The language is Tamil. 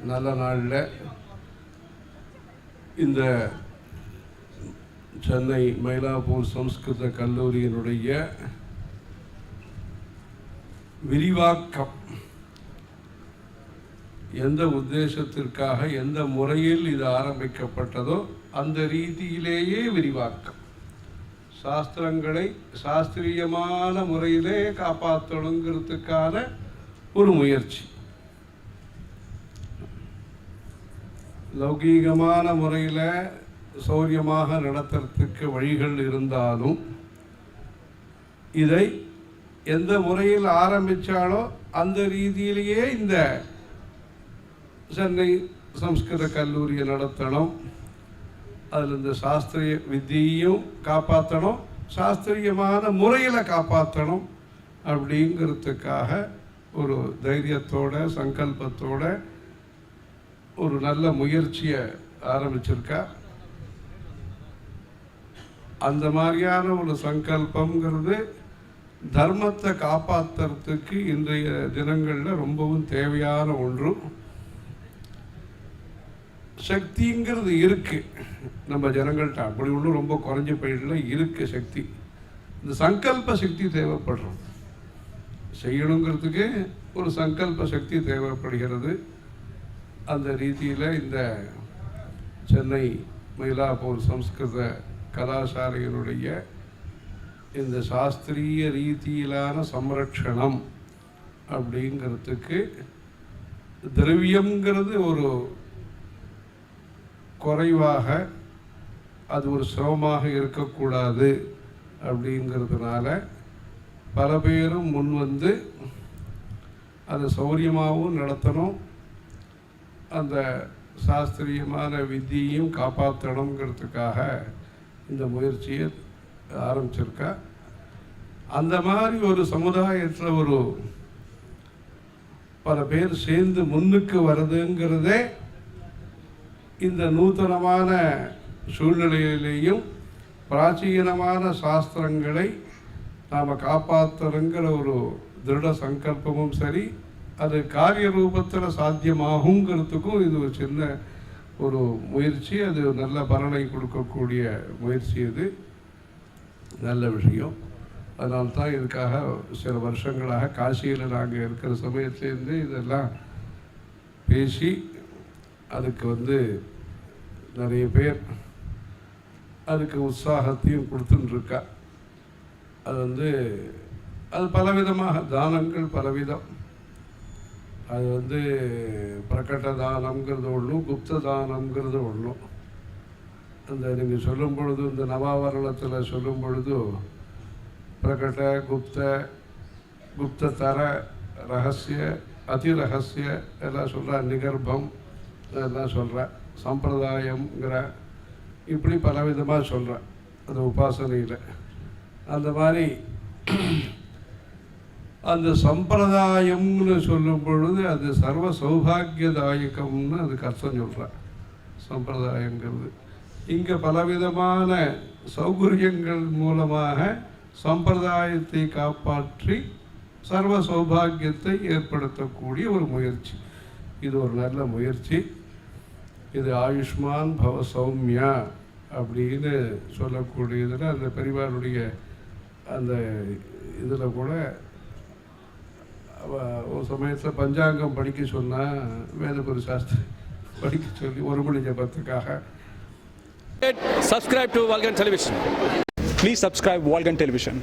நல்ல நாளில் இந்த சென்னை மயிலாப்பூர் சம்ஸ்கிருத கல்லூரியினுடைய விரிவாக்கம் எந்த உத்தேசத்திற்காக எந்த முறையில் இது ஆரம்பிக்கப்பட்டதோ அந்த ரீதியிலேயே விரிவாக்கம், சாஸ்திரங்களை சாஸ்திரியமான முறையிலே காப்பாற்றணுங்கிறதுக்கான ஒரு முயற்சி. லௌகீகமான முறையில் சௌரியமாக நடத்துறதுக்கு வழிகள் இருந்தாலும் இதை எந்த முறையில் ஆரம்பித்தாலோ அந்த ரீதியிலேயே இந்த சென்னை சம்ஸ்கிருத கல்லூரியை நடத்தணும். அதில் இந்த சாஸ்திரிய வித்தியையும் காப்பாற்றணும், சாஸ்திரியமான முறையில் காப்பாற்றணும் அப்படிங்கிறதுக்காக ஒரு தைரியத்தோட சங்கல்பத்தோட ஒரு நல்ல முயற்சியை ஆரம்பிச்சிருக்கா. அந்த மாதிரியான ஒரு சங்கல்பங்கிறது தர்மத்தை காப்பாற்றுறதுக்கு இன்றைய தினங்களில் ரொம்பவும் தேவையான ஒன்று. சக்திங்கிறது இருக்குது நம்ம ஜனங்கள்கிட்ட, அப்படி ஒன்றும் ரொம்ப குறைஞ்ச பயிரில் இருக்குது சக்தி. இந்த சங்கல்ப சக்தி தேவைப்படுறோம், செய்யணுங்கிறதுக்கு ஒரு சங்கல்ப சக்தி தேவைப்படுகிறது. அந்த ரீதியில் இந்த சென்னை மயிலாப்பூர் சம்ஸ்கிருத கலாசாலையினுடைய இந்த சாஸ்திரிய ரீதியிலான சம்ரட்சணம் அப்படிங்கிறதுக்கு திரவியங்கிறது ஒரு குறைவாக, அது ஒரு சிரமமாக இருக்கக்கூடாது அப்படிங்கிறதுனால பல பேரும் முன் வந்து அதை சௌரியமாகவும் நடத்தணும், அந்த சாஸ்திரியமான வித்தியையும் காப்பாற்றணுங்கிறதுக்காக இந்த முயற்சியை ஆரம்பிச்சிருக்கா. அந்த மாதிரி ஒரு சமுதாயத்தில் ஒரு பல பேர் சேர்ந்து முன்னுக்கு வருதுங்கிறதே இந்த நூதனமான சூழ்நிலையிலேயும் பிராச்சீனமான சாஸ்திரங்களை நாம் காப்பாற்றுங்கிற ஒரு திருட சங்கல்பமும் சரி, அது காரிய ரூபத்தில் சாத்தியமாகுங்கிறதுக்கும் இது ஒரு சின்ன ஒரு முயற்சி. அது நல்ல பலனை கொடுக்கக்கூடிய முயற்சி, இது நல்ல விஷயம். அதனால்தான் இதுக்காக சில வருஷங்களாக காசியில் நாங்கள் இருக்கிற சமயத்துலேருந்து இதெல்லாம் பேசி அதுக்கு நிறைய பேர் அதுக்கு உற்சாகத்தையும் கொடுத்துட்டுருக்கா. அது அது பலவிதமாக தானங்கள் பலவிதம். அது பிரகட்ட தானம்ங்கிறது ஒன்றும், குப்த தானம்ங்கிறது ஒன்றும். அந்த நீங்கள் சொல்லும் பொழுது இந்த நவாவரணத்தில் சொல்லும் பொழுது பிரகட்ட குப்ததர ரகசிய அதிரகசிய எல்லாம் சொல்கிறா, நிகர்பம் எல்லாம் சொல்கிறா, சம்பிரதாயங்கிற இப்படி பலவிதமாக சொல்கிறேன் அந்த உபாசனையில். அந்த மாதிரி அந்த சம்பிரதாயம்னு சொல்லும் பொழுது அது சர்வ சௌபாகியதாயகம்னு அதுக்கு அர்த்தம் சொல்கிறேன். சம்பிரதாயங்கிறது இங்கே பலவிதமான சௌகரியங்கள் மூலமாக சம்பிரதாயத்தை காப்பாற்றி சர்வ சௌபாகியத்தை ஏற்படுத்தக்கூடிய ஒரு முயற்சி. இது ஒரு நல்ல முயற்சி. இது ஆயுஷ்மான் பவ சௌமியா அப்படின்னு சொல்லக்கூடியதில் அந்த பெரியவாருடைய அந்த இதில் கூட ஒரு சமயத்தில் பஞ்சாங்கம் படிக்க சொன்னால் வேதபுரி சாஸ்திரி படிக்க சொல்லி ஒரு மணி ஜபத்துக்காக. Subscribe to Walgan Television. Please subscribe Walgan Television.